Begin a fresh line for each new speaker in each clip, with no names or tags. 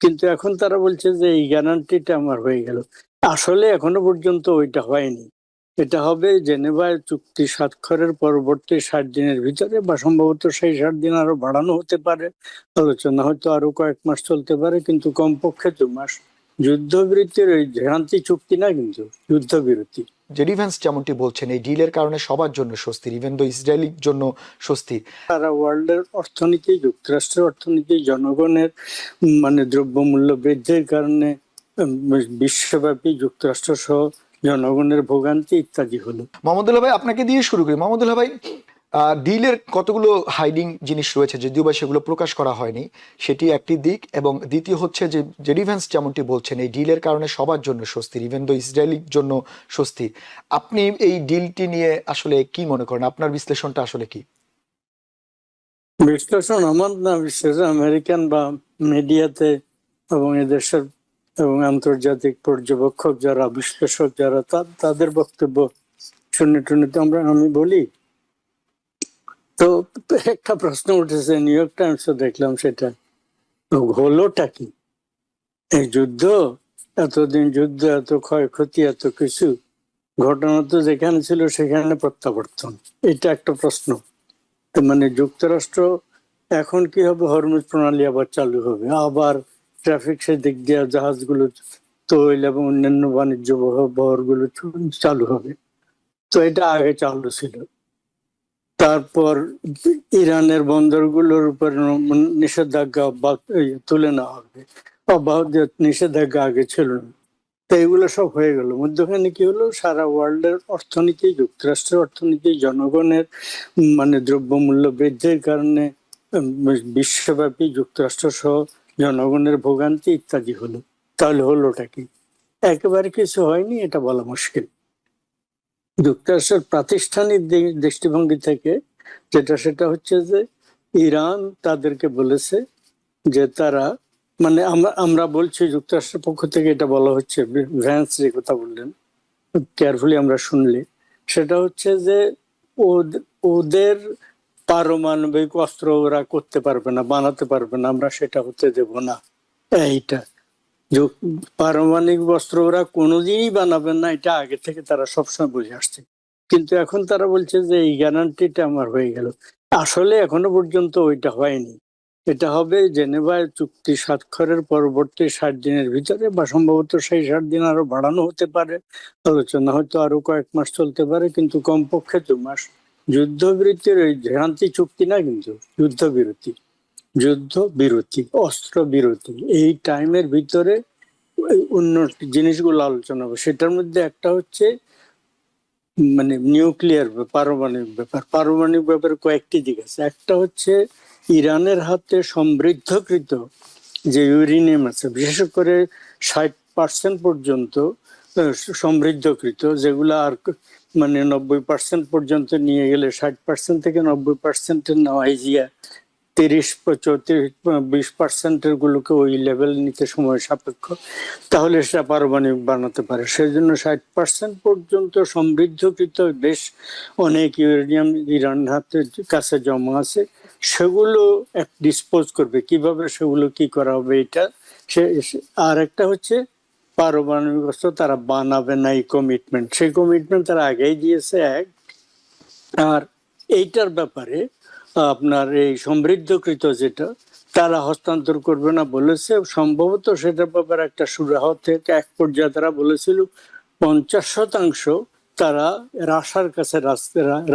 কিন্তু এখন তারা বলছে যে এই গ্যারান্টিটা আমার হয়ে গেল। আসলে এখনো পর্যন্ত ওইটা হয়নি। এটা হবে জেনেভা চুক্তি স্বাক্ষরের পরবর্তী 60 দিনের ভিতরে, বা সম্ভবত সেই 60 দিন আরো বাড়ানো হতে পারে। আলোচনা হয়তো আরো কয়েক মাস চলতে পারে, কিন্তু কমপক্ষে 2 মাস। যুদ্ধবিরতির ওই শান্তি চুক্তি না, কিন্তু যুদ্ধবিরতি।
জেডি ভ্যান্স যেমনটি বলছেন, এই ডিলের কারণে সবার জন্য স্বস্তির, ইভেন দো ইসরায়েলির জন্য স্বস্তির।
সারা ওয়ার্ল্ডের অর্থনীতি, যুক্তরাষ্ট্রের অর্থনীতি, জনগণের মানে দ্রব্যমূল্য বৃদ্ধির কারণে বিশ্বব্যাপী যুক্তরাষ্ট্র সহ জনগণের ভোগান্তি ইত্যাদি হলো।
মোহাম্মদুল্লাহ ভাই, আপনাকে দিয়ে শুরু করি। মোহাম্মদুল্লাহ ভাই, ডিলের কতগুলো হাইডিং জিনিস রয়েছে, যদিও বা সেগুলো প্রকাশ করা হয়নি, সেটি একটি দিক। এবং দ্বিতীয় হচ্ছে যে জেডি ভ্যান্স যেমনটি বলছেন, এই ডিলের কারণে সবার জন্য স্বস্তির, ইভেন দো ইসরায়েলির জন্য স্বস্তির। আপনি এই ডিলটি নিয়ে আসলে কি মনে করেন? আপনার বিশ্লেষণটা আসলে কি?
বিশ্লেষণ আমার না, বিশেষ আমেরিকান বা মিডিয়াতে এবং এদেশের এবং আন্তর্জাতিক পর্যবেক্ষক যারা, বিশ্লেষক যারা, তাদের বক্তব্য শুনে টুনে তো আমি বলি। তো একটা প্রশ্ন উঠেছে, নিউ ইয়র্ক টাইমসে দেখলাম, সেটা হলোটা কি? এই যুদ্ধ, এতদিন যুদ্ধ, এত ক্ষয়ক্ষতি, এত কিছু ঘটনা তো যেখানে ছিল সেখানে প্রত্যাবর্তন, এটা একটা প্রশ্ন। তো মানে যুক্তরাষ্ট্র এখন কি হবে? হরমুজ প্রণালী আবার চালু হবে, আবার ট্রাফিক সেদিক দিয়ে জাহাজগুলো, তৈল এবং অন্যান্য বাণিজ্য বহরগুলো চালু হবে। তো এটা আগে চালু ছিল। তারপর ইরানের বন্দরগুলোর উপর নিষেধাজ্ঞা তুলে নেওয়া হবে, অব্যাহত নিষেধাজ্ঞা আগে ছিল না। তো এগুলো সব হয়ে গেল। মধ্যখানে কি হলো? সারা ওয়ার্ল্ডের অর্থনীতি, যুক্তরাষ্ট্রের অর্থনীতি, জনগণের মানে দ্রব্যমূল্য বৃদ্ধির কারণে বিশ্বব্যাপী যুক্তরাষ্ট্র সহ জনগণের ভোগান্তি ইত্যাদি হলো। তাহলে হলোটা কি? একেবারে কিছু হয়নি, এটা বলা মুশকিল। যুক্তরাষ্ট্রের প্রাতিষ্ঠানিক দৃষ্টিভঙ্গি থেকে যেটা, সেটা হচ্ছে যে ইরান তাদেরকে বলেছে যে তারা মানে আমরা বলছি, যুক্তরাষ্ট্রের পক্ষ থেকে এটা বলা হচ্ছে, ভ্যান্স যে কথা বললেন কেয়ারফুলি আমরা শুনলে, সেটা হচ্ছে যে ওদের পারমাণবিক অস্ত্র ওরা করতে পারবে না, বানাতে পারবে না, আমরা সেটা হতে দেব না। এইটা পারমাণবিক অস্ত্র ওরা কোনোদিনই বানাবে না, এটা আগে থেকে তারা সবসময় বুঝে আসছে। কিন্তু এখন তারা বলছে যে এই গ্যারান্টিটা আমার হয়ে গেল। আসলে এখনো পর্যন্ত ওইটা হয়নি। এটা হবে জেনেভা চুক্তি স্বাক্ষরের পরবর্তী 60 দিনের ভিতরে, বা সম্ভবত সেই 60 দিন আরো বাড়ানো হতে পারে। আলোচনা হয়তো আরো কয়েক মাস চলতে পারে, কিন্তু কমপক্ষে 2 মাস। যুদ্ধবিরতির ওই শান্তি চুক্তি না, কিন্তু যুদ্ধবিরতি। যুদ্ধ বিরতি, অস্ত্র বিরতি, এই টাইমের ভিতরে অন্য জিনিসগুলো আলোচনা হবে। সেটার মধ্যে একটা হচ্ছে মানে নিউক্লিয়ার, পারমাণবিক ব্যাপার। পারমাণবিক ব্যাপারে কয়েকটি দিক আছে। একটা হচ্ছে ইরানের হাতে সমৃদ্ধকৃত যে ইউরেনিয়াম আছে, বিশেষ করে 60% পর্যন্ত সমৃদ্ধকৃত, যেগুলো আর মানে 90% পর্যন্ত নিয়ে গেলে 60% থেকে 90% নেওয়া ইজিয়া, 30-20% গুলোকে ওই লেভেল নিতে সময় সাপেক্ষ, তাহলে সেটা পারমাণবিক বানাতে পারে। সেই জন্য 60% পর্যন্ত সমৃদ্ধকৃত বেশ অনেক ইউরেনিয়াম ইরান হাতের কাছে জমা আছে। সেগুলো ডিসপোজ করবে কিভাবে, সেগুলো কি করা হবে, এটা আর একটা হচ্ছে পারমাণবিক অস্ত্র তারা বানাবে না, এই কমিটমেন্ট, সেই কমিটমেন্ট তারা আগেই দিয়েছে এক। আর এইটার ব্যাপারে আপনার এই সমৃদ্ধকৃত যেটা, তারা হস্তান্তর করবে না বলেছে। সম্ভবত সেটার ব্যাপারে একটা সুরাহ থেকে এক পর্যায়ে তারা বলেছিল 50% তারা রাশার কাছে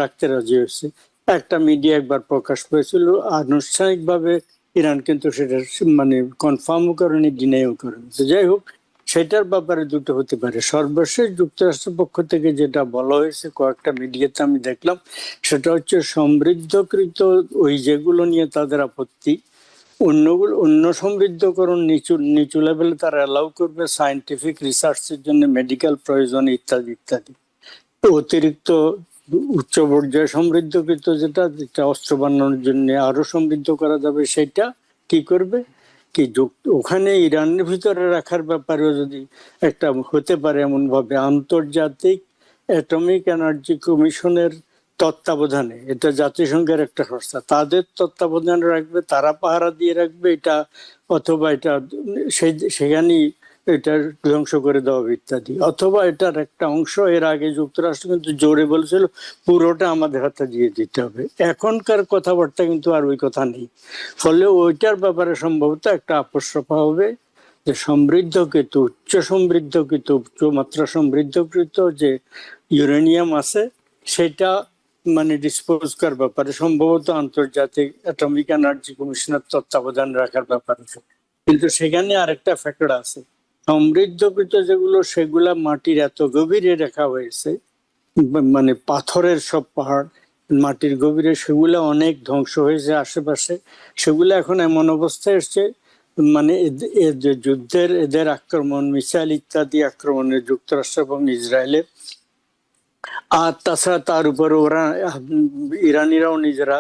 রাখতে রাজি হয়েছে। একটা মিডিয়া একবার প্রকাশ পেয়েছিল, আনুষ্ঠানিকভাবে ইরান কিন্তু সেটা মানে কনফার্মও করেনি, ডিনাইও করেনি। যাই হোক, সেটার ব্যাপারে দুটো হতে পারে। সর্বশেষ যুক্তরাষ্ট্রের পক্ষ থেকে যেটা বলা হয়েছে কয়েকটা মিডিয়াতে আমি দেখলাম, সেটা হচ্ছে সমৃদ্ধকৃত ওই যেগুলো নিয়ে তাদের আপত্তি, অন্যগুলো, অন্য সমৃদ্ধকরণ নিচু নিচু লেভেলে তারা অ্যালাউ করবে সায়েন্টিফিক রিসার্চের জন্য, মেডিকেল প্রয়োজন ইত্যাদি ইত্যাদি। অতিরিক্ত উচ্চ পর্যায়ে সমৃদ্ধকৃত যেটা অস্ত্র বানানোর জন্য আরো সমৃদ্ধ করা যাবে, সেটা কি করবে? কি ওখানে ইরানের ভিতরে রাখার ব্যাপারেও যদি একটা হতে পারে, এমন ভাবে আন্তর্জাতিক অ্যাটমিক এনার্জি কমিশনের তত্ত্বাবধানে, এটা জাতিসংঘের একটা সংস্থা, তাদের তত্ত্বাবধানে রাখবে, তারা পাহারা দিয়ে রাখবে এটা, অথবা এটা সেখানেই এটা ধ্বংস করে দেওয়া হবে ইত্যাদি, অথবা এটার একটা অংশ এর আগে যুক্তরাষ্ট্র কিন্তু জোরে বলেছিল পুরোটা আমাদের হাতে দিয়ে দিতে হবে। এখনকার কথাবার্তা কিন্তু আর ওই কথা নেই। ফলে ওইটার ব্যাপারে সম্ভবত একটা আপসরফা হবে যে সমৃদ্ধকৃত, উচ্চ সমৃদ্ধকৃত, উচ্চমাত্রা সমৃদ্ধকৃত যে ইউরেনিয়াম আছে সেটা মানে ডিসপোজ করার ব্যাপারে সম্ভবত আন্তর্জাতিক অ্যাটমিক এনার্জি কমিশনের তত্ত্বাবধান রাখার ব্যাপারে। কিন্তু সেখানে আরেকটা ফ্যাক্টর আছে, সমৃদ্ধকৃত যেগুলো সেগুলা মাটির এত গভীরে রাখা হয়েছে, মানে পাথরের সব পাহাড় মাটির গভীরে, সেগুলা অনেক ধ্বংস হয়েছে আশেপাশে। সেগুলো এখন এমন অবস্থায় এসছে মানে যে যুদ্ধের এদের আক্রমণ, মিসাইল ইত্যাদি আক্রমণে যুক্তরাষ্ট্র এবং ইসরায়েলের, আর তাছাড়া তার উপরে ওরা ইরানিরাও নিজেরা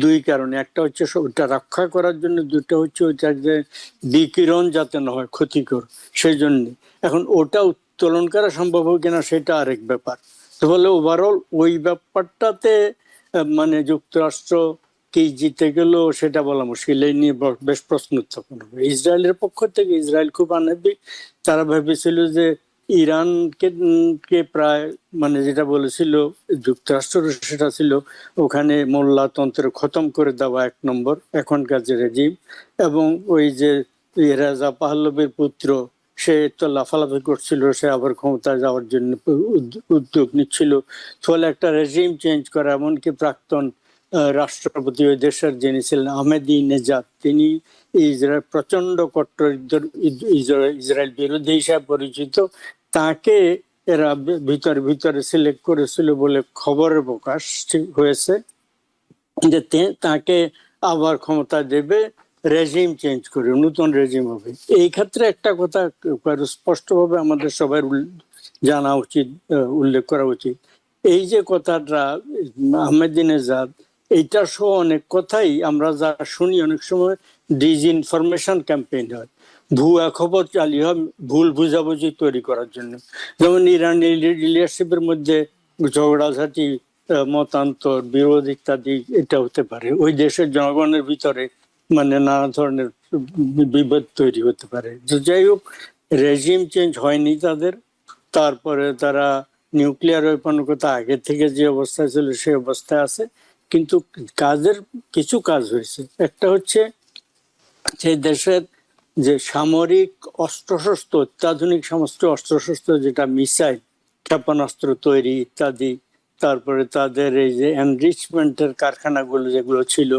দুই কারণে, একটা হচ্ছে ওটা রক্ষা করার জন্য, দুটো হচ্ছে ওইটা যে বিকিরণ যাতে না হয় ক্ষতিকর সেই জন্য। এখন ওটা উত্তোলন করা সম্ভব হবে কিনা সেটা আরেক ব্যাপার। তো বলে ওভারঅল ওই ব্যাপারটাতে মানে যুক্তরাষ্ট্র কি জিতে গেল সেটা বলা মুশকিল, এই নিয়ে বেশ প্রশ্ন উত্থাপন হবে। ইসরায়েলের পক্ষ থেকে ইসরায়েল খুব আনবিক, তারা ভেবেছিল যে ইরানকে কে প্রায় মানে যেটা বলেছিল যুক্তরাষ্ট্র, সেটা ছিল ওখানে মোল্লাতন্ত্র খতম করে দেওয়া এক নম্বর এখনকার যে রেজিম, এবং ওই যে রেজা পাহলভীর পুত্র সে তো লাফালাফি করছিল, সে আবার ক্ষমতায় যাওয়ার জন্য উদ্যোগ নিচ্ছিল। ফলে একটা রেজিম চেঞ্জ করা, এমনকি প্রাক্তন রাষ্ট্রপতি ওই দেশের যিনি ছিলেন আহমেদি নেজাদ, তিনি ইসরায়েল প্রচন্ড কট্টর ইসরায়েল বিরোধী হিসাবে পরিচিত, তাকে এরা ভিতরে ভিতরে সিলেক্ট করেছিল বলে খবরের প্রকাশ হয়েছে যে তাকে আবার ক্ষমতা দেবে, রেজিম চেঞ্জ করে নতুন রেজিম হবে। এই ক্ষেত্রে একটা কথা স্পষ্টভাবে আমাদের সবাই জানা উচিত, উল্লেখ করা উচিত, এই যে কথাটা আহমেদিনেজাদ, এইটা সহ অনেক কথাই আমরা যা শুনি অনেক সময় ডিসইনফরমেশন ক্যাম্পেইন হয়, ভুয়া খবর চালিয়ে হয় ভুল বুঝাবুঝি তৈরি করার জন্য। যেমন ইরানি লিডারশিপের মধ্যে ঝগড়াঝাটি, মতান্তর, বিরোধ ইত্যাদি এটা হতে পারে, ওই দেশের জনগণের ভিতরে মানে নানা ধরনের বিভেদ তৈরি হতে পারে। যাই হোক, রেজিম চেঞ্জ হয়নি তাদের, তারপরে তারা নিউক্লিয়ার ওয়েপনের কথা আগে থেকে যে অবস্থায় ছিল সেই অবস্থায় আছে, কিন্তু কাজের কিছু কাজ হয়েছে। একটা হচ্ছে সেই দেশের যে সামরিক অস্ত্রশস্ত্র, অত্যাধুনিক সমস্ত অস্ত্রশস্ত্র, যেটা মিসাইল, ক্ষেপণাস্ত্র তৈরি ইত্যাদি, তারপরে তাদের এই যে এনরিচমেন্টের কারখানাগুলো যেগুলো ছিল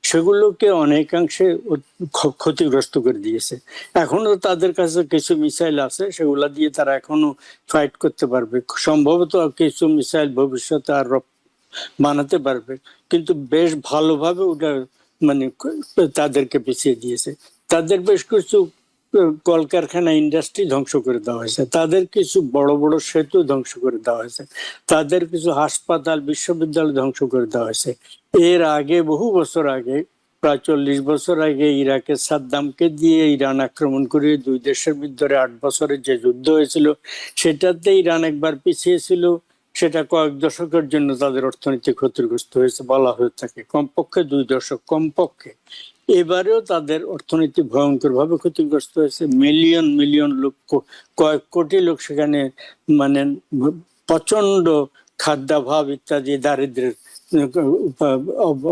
সেগুলোকে অনেকাংশে ক্ষতিগ্রস্ত করে দিয়েছে। এখনো তাদের কাছে কিছু মিসাইল আছে, সেগুলা দিয়ে তারা এখনো ফাইট করতে পারবে, সম্ভবত কিছু মিসাইল ভবিষ্যতে আর বানাতে পারবে, কিন্তু বেশ ভালোভাবে ওটা মানে তাদেরকে পিছিয়ে দিয়েছে। তাদের বেশ কিছু কলকারখানা, ইন্ডাস্ট্রি ধ্বংস করে দেওয়া হয়েছে, তাদের কিছু বড় বড় সেতু ধ্বংস করে দেওয়া হয়েছে, তাদের কিছু হাসপাতাল, বিশ্ববিদ্যালয় ধ্বংস করে দেওয়া হয়েছে। এর আগে বহু বছর আগে, প্রায় 40 বছর আগে ইরাকের সাদ্দামকে দিয়ে ইরান আক্রমণ করে দুই দেশের ভিতরে 8 বছরের যে যুদ্ধ হয়েছিল, সেটাতে ইরান একবার পিছিয়ে ছিল, সেটা কয়েক দশকের জন্য তাদের অর্থনীতি ক্ষতিগ্রস্ত হয়েছে বলা হয়ে থাকে, কমপক্ষে 2 দশক কমপক্ষে। এবারেও তাদের অর্থনীতি ভয়ঙ্কর ভাবে ক্ষতিগ্রস্ত হয়েছে, মিলিয়ন মিলিয়ন লোক, কয়েক কোটি লোক সেখানে মানে প্রচন্ড খাদ্যাভাব ইত্যাদি দারিদ্র্যের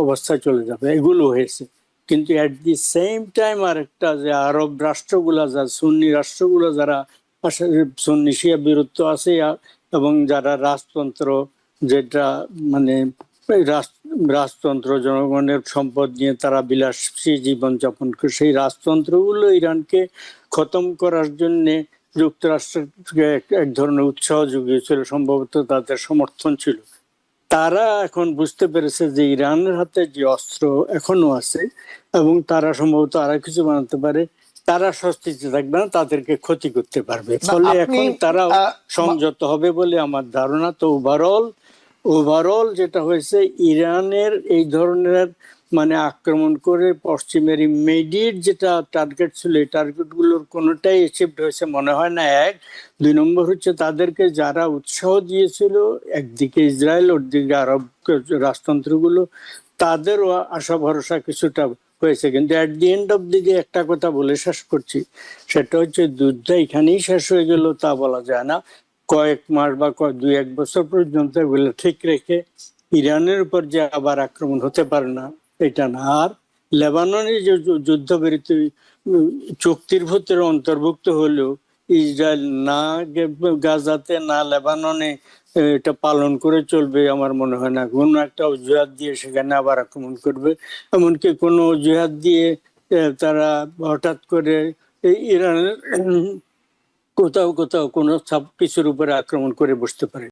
অবস্থায় চলে যাবে, এগুলো হয়েছে। কিন্তু এট দি সেম টাইম আরেকটা যে আরব রাষ্ট্রগুলা, যা সুন্নি রাষ্ট্রগুলো, যারা সুন্নি শিয়া বিরুদ্ধ আছে, এবং যারা রাজতন্ত্র, যেটা মানে রাজতন্ত্র জনগণের সম্পদ নিয়ে তারা বিলাসী জীবন যাপন করে, সেই রাজতন্ত্রগুলো ইরানকে খতম করার জন্য যুক্তরাষ্ট্রকে এক ধরনের উৎসাহ জুগিয়েছিল, সম্ভবত তাদের সমর্থন ছিল। তারা এখন বুঝতে পেরেছে যে ইরানের হাতে যে অস্ত্র এখনো আছে এবং তারা সম্ভবত আরো কিছু বানাতে পারে, তারা স্বস্তিতে থাকবে না, তাদেরকে ক্ষতি করতে পারবে। ফলে এখন তারা সংযত হবে বলে আমার ধারণা। তো ওভারঅল যেটা হয়েছে, ইরানের এই ধরনের মানে আক্রমণ করে পশ্চিমের ইমিডিয়েট যেটা টার্গেট ছিল এই টার্গেট গুলোর কোনোটাই অ্যাচিভড হয়েছে মনে হয় না। এক, দুই নম্বর হচ্ছে তাদেরকে যারা উৎসাহ দিয়েছিল, একদিকে ইসরায়েল, ওদিকে আরব রাজতন্ত্রগুলো, তাদেরও আশা ভরসা কিছুটা হয়েছে। কিন্তু at the end of the day একটা কথা বলে শেষ করছি, সেটা হচ্ছে যুদ্ধটা এখানেই শেষ হয়ে গেল তা বলা যায় না। কয়েক মাস বা দুই এক বছর পর্যন্ত এগুলো ঠিক রেখে ইরানের উপর যে আবার আক্রমণ হতে পারে না এটা না। আর লেবাননের যে যুদ্ধবিরতি চুক্তির ভিতরে অন্তর্ভুক্ত হলেও ইসরায়েল না গাজাতে না লেবাননে এটা পালন করে চলবে আমার মনে হয় না। কোনো একটা অজুহাত দিয়ে সেখানে আবার আক্রমণ করবে, এমনকি কোনো অজুহাত দিয়ে তারা হঠাৎ করে ইরানের কোথাও কোথাও কোনো সব কিছুর উপরে আক্রমণ করে বসতে পারে।